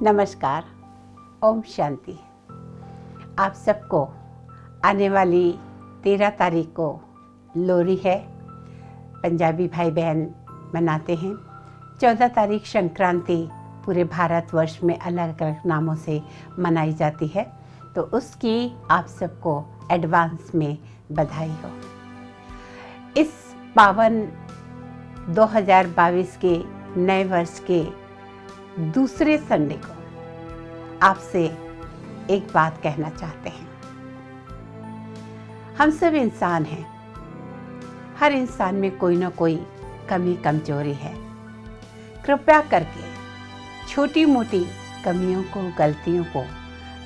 नमस्कार, ओम शांति। आप सबको आने वाली 13 तारीख को लोहड़ी है। पंजाबी भाई बहन मनाते हैं। 14 तारीख संक्रांति पूरे भारतवर्ष में अलग अलग नामों से मनाई जाती है, तो उसकी आप सबको एडवांस में बधाई हो। इस पावन 2022 के नए वर्ष के दूसरे संडे को आपसे एक बात कहना चाहते हैं। हम सब इंसान हैं, हर इंसान में कोई ना कोई कमी कमजोरी है। कृपया करके छोटी मोटी कमियों को, गलतियों को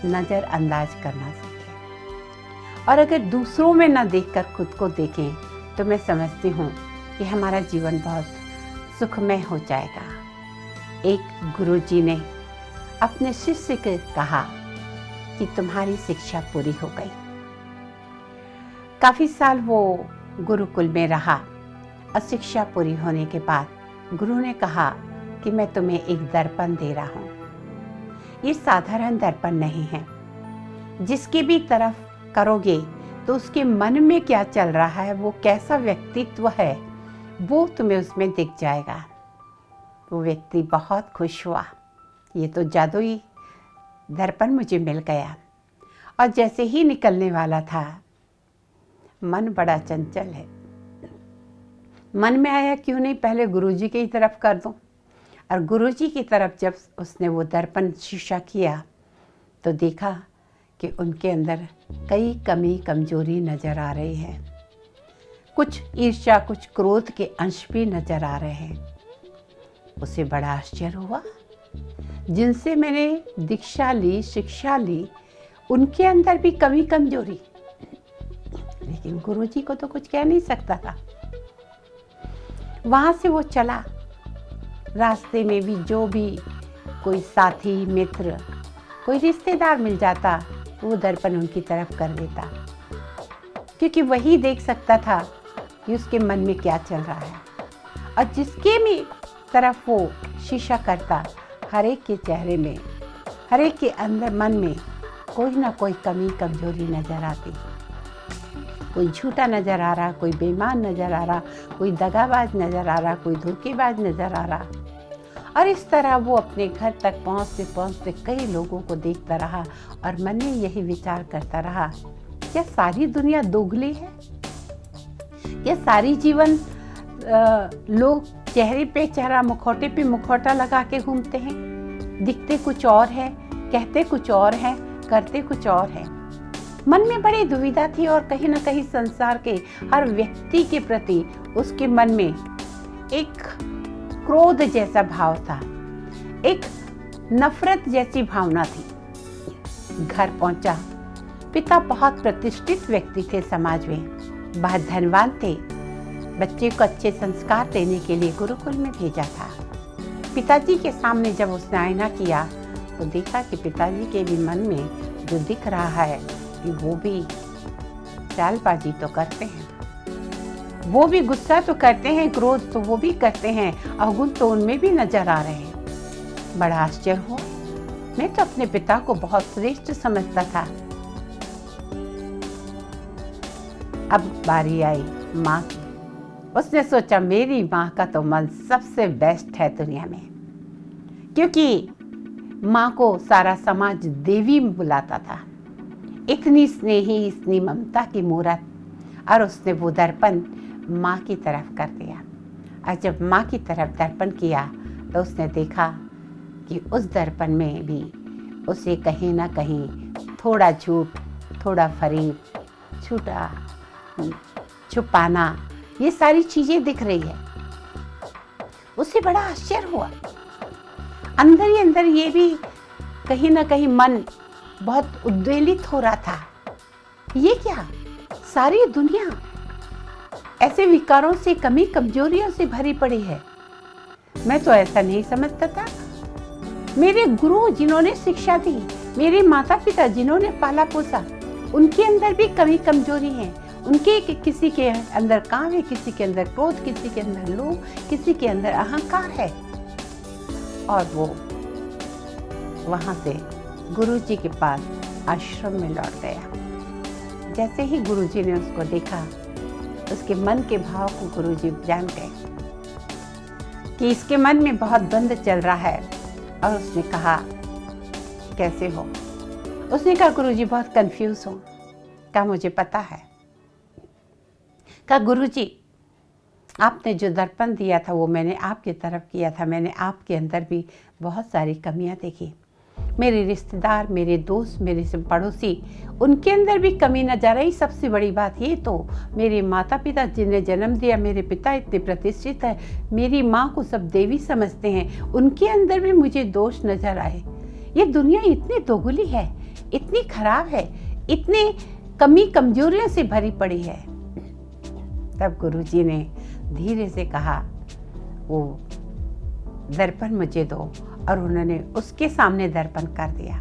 नज़रअंदाज करना सीखें, और अगर दूसरों में ना देखकर खुद को देखें तो मैं समझती हूँ कि हमारा जीवन बहुत सुखमय हो जाएगा। एक गुरुजी ने अपने शिष्य को कहा कि तुम्हारी शिक्षा पूरी हो गई। काफी साल वो गुरुकुल में रहा और शिक्षा पूरी होने के बाद गुरु ने कहा कि मैं तुम्हें एक दर्पण दे रहा हूँ। ये साधारण दर्पण नहीं है, जिसकी भी तरफ करोगे तो उसके मन में क्या चल रहा है, वो कैसा व्यक्तित्व है, वो तुम्हें उसमें दिख जाएगा। वो व्यक्ति बहुत खुश हुआ, ये तो जादुई दर्पण मुझे मिल गया। और जैसे ही निकलने वाला था, मन बड़ा चंचल है, मन में आया क्यों नहीं पहले गुरुजी की तरफ कर दूं। और गुरुजी की तरफ जब उसने वो दर्पण शीशा किया तो देखा कि उनके अंदर कई कमी कमजोरी नजर आ रही है। कुछ ईर्ष्या, कुछ क्रोध के अंश भी नजर आ रहे हैं। उसे बड़ा आश्चर्य हुआ, जिनसे मैंने दीक्षा ली, शिक्षा ली, उनके अंदर भी कमी कमजोरी, लेकिन गुरुजी को तो कुछ कह नहीं सकता था। वहां से वो चला। रास्ते में भी जो भी कोई साथी, मित्र, कोई रिश्तेदार मिल जाता, वो दर्पण उनकी तरफ कर देता, क्योंकि वही देख सकता था कि उसके मन में क्या चल रहा है। और जिसके भी तरफ वो शीशा करता, हर एक के चेहरे में, हर एक के अंदर, मन में कोई ना कोई कमी कमजोरी नजर आती। कोई झूठा नजर आ रहा, कोई बेईमान नजर आ रहा, कोई दगाबाज नजर आ रहा, कोई धोखेबाज नजर आ रहा। और इस तरह वो अपने घर तक पहुँचते पहुँचते कई लोगों को देखता रहा और मन में यही विचार करता रहा, क्या सारी दुनिया दोगली है? क्या सारी जीवन लोग चेहरे पे चेहरा, मुखौटे पे मुखौटा लगा के घूमते हैं? दिखते कुछ और है, कहते कुछ और है, करते कुछ और है। मन में बड़ी दुविधा थी और कहीं ना कहीं संसार के हर व्यक्ति के प्रति उसके मन में एक क्रोध जैसा भाव था, एक नफरत जैसी भावना थी। घर पहुंचा। पिता बहुत प्रतिष्ठित व्यक्ति थे समाज में, बहुत धनवान थे। बच्चे को अच्छे संस्कार देने के लिए गुरुकुल में भेजा था। पिताजी के सामने जब उसने आईना किया तो देखा कि पिताजी के भी मन में जो दिख रहा है कि वो भी चालबाजी तो करते हैं, वो भी गुस्सा तो करते हैं, क्रोध तो वो भी करते हैं, अवगुण तो उनमें भी नजर आ रहे हैं। बड़ा आश्चर्य हुआ। मैं तो अपने पिता को बहुत श्रेष्ठ समझता था। अब बारी आई माँ की। उसने सोचा मेरी माँ का तो मन सबसे बेस्ट है दुनिया में, क्योंकि माँ को सारा समाज देवी बुलाता था। इतनी स्नेही, इतनी ममता की मूरत। और उसने वो दर्पण माँ की तरफ कर दिया। और जब माँ की तरफ दर्पण किया तो उसने देखा कि उस दर्पण में भी उसे कहीं ना कहीं थोड़ा झूठ, थोड़ा फरेब, छूटा, छुपाना, ये सारी चीजें दिख रही है। उसे बड़ा आश्चर्य हुआ। अंदर ही अंदर ये भी कहीं ना कहीं मन बहुत उद्वेलित हो रहा था। ये क्या, सारी दुनिया ऐसे विकारों से, कमी कमजोरियों से भरी पड़ी है। मैं तो ऐसा नहीं समझता था। मेरे गुरु जिन्होंने शिक्षा दी, मेरे माता पिता जिन्होंने पाला पोसा, उनके अंदर भी कमी कमजोरी है। उनके किसी के अंदर काम है, किसी के अंदर क्रोध, किसी के अंदर लोभ, किसी के अंदर अहंकार है। और वो वहाँ से गुरुजी के पास आश्रम में लौट गया। जैसे ही गुरुजी ने उसको देखा, उसके मन के भाव को गुरुजी जान गए कि इसके मन में बहुत द्वंद्व चल रहा है। और उसने कहा, कैसे हो? उसने कहा, गुरुजी बहुत कंफ्यूज हूँ। कहा, मुझे पता है। कहा, गुरुजी आपने जो दर्पण दिया था वो मैंने आपकी तरफ किया था। मैंने आपके अंदर भी बहुत सारी कमियां देखी। मेरे रिश्तेदार, मेरे दोस्त, मेरे से पड़ोसी, उनके अंदर भी कमी नजर आई। सबसे बड़ी बात ये तो मेरे माता पिता जिन्हें जन्म दिया, मेरे पिता इतने प्रतिष्ठित है, मेरी माँ को सब देवी समझते हैं, उनके अंदर भी मुझे दोष नजर आए। ये दुनिया इतनी दोगली है, इतनी खराब है, इतने कमी कमजोरियों से भरी पड़ी है। तब गुरुजी ने धीरे से कहा, वो दर्पण मुझे दो। और उन्होंने उसके सामने दर्पण कर दिया।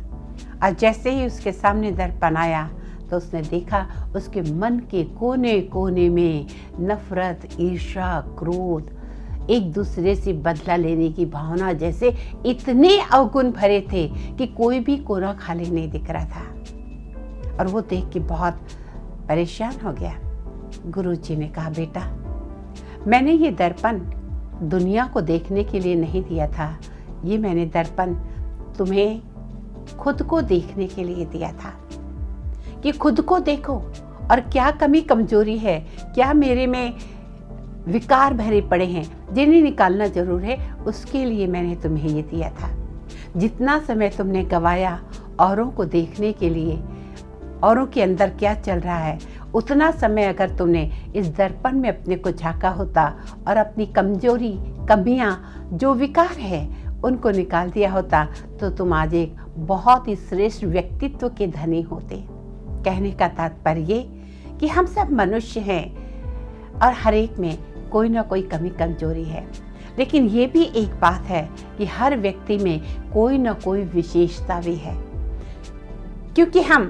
और जैसे ही उसके सामने दर्पण आया तो उसने देखा उसके मन के कोने कोने में नफरत, ईर्ष्या, क्रोध, एक दूसरे से बदला लेने की भावना जैसे इतने अवगुण भरे थे कि कोई भी कोना खाली नहीं दिख रहा था। और वो देख के बहुत परेशान हो गया। गुरुजी ने कहा, बेटा, मैंने ये दर्पण दुनिया को देखने के लिए नहीं दिया था, ये मैंने दर्पण तुम्हें खुद को देखने के लिए दिया था कि खुद को देखो और क्या कमी कमजोरी है, क्या मेरे में विकार भरे पड़े हैं जिन्हें निकालना जरूर है, उसके लिए मैंने तुम्हें ये दिया था। जितना समय तुमने गवाया औरों को देखने के लिए, औरों के अंदर क्या चल रहा है, उतना समय अगर तुमने इस दर्पण में अपने को झांका होता और अपनी कमजोरी, कमियां, जो विकार है उनको निकाल दिया होता तो तुम आज एक बहुत ही श्रेष्ठ व्यक्तित्व के धनी होते। कहने का तात्पर्य ये कि हम सब मनुष्य हैं और हर एक में कोई ना कोई कमी कमजोरी है, लेकिन ये भी एक बात है कि हर व्यक्ति में कोई ना कोई विशेषता भी है, क्योंकि हम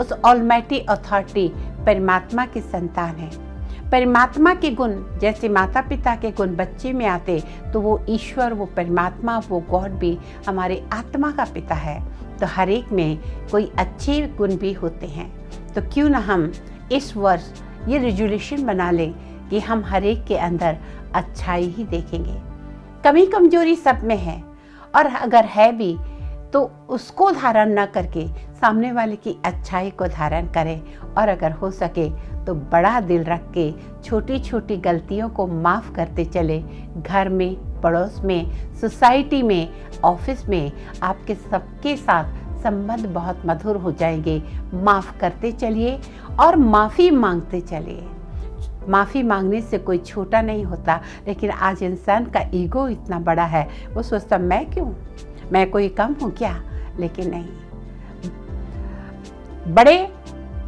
उस ऑलमाइटी अथॉरिटी परमात्मा की संतान हैं। परमात्मा के गुण जैसे माता पिता के गुण बच्चे में आते तो वो ईश्वर, वो परमात्मा, वो गॉड भी हमारे आत्मा का पिता है। तो हर एक में कोई अच्छे गुण भी होते हैं। तो क्यों ना हम इस वर्ष ये रेजोल्यूशन बना लें कि हम हर एक के अंदर अच्छाई ही देखेंगे। कमी कमजोरी सब में है और अगर है भी तो उसको धारण न करके सामने वाले की अच्छाई को धारण करें। और अगर हो सके तो बड़ा दिल रख के छोटी छोटी गलतियों को माफ़ करते चले। घर में, पड़ोस में, सोसाइटी में, ऑफिस में आपके सबके साथ संबंध बहुत मधुर हो जाएंगे। माफ़ करते चलिए और माफ़ी मांगते चलिए। माफ़ी मांगने से कोई छोटा नहीं होता, लेकिन आज इंसान का ईगो इतना बड़ा है, वो सोचता मैं क्यों, मैं कोई कम हूँ क्या। लेकिन नहीं, बड़े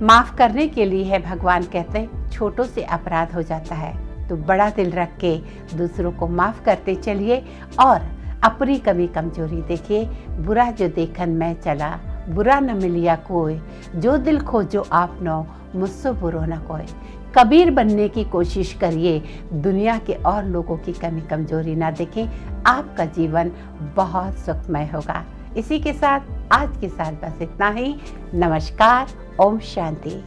माफ़ करने के लिए है। भगवान कहते हैं छोटों से अपराध हो जाता है। तो बड़ा दिल रख के दूसरों को माफ़ करते चलिए और अपनी कमी कमजोरी देखिए। बुरा जो देखन मैं चला, बुरा न मिलिया कोई, जो दिल खोजो आप नो, मुझसे बुरो न कोई। कबीर बनने की कोशिश करिए, दुनिया के और लोगों की कमी कमजोरी ना देखें, आपका जीवन बहुत सुखमय होगा। इसी के साथ आज के साथ बस इतना ही। नमस्कार, ओम शांति।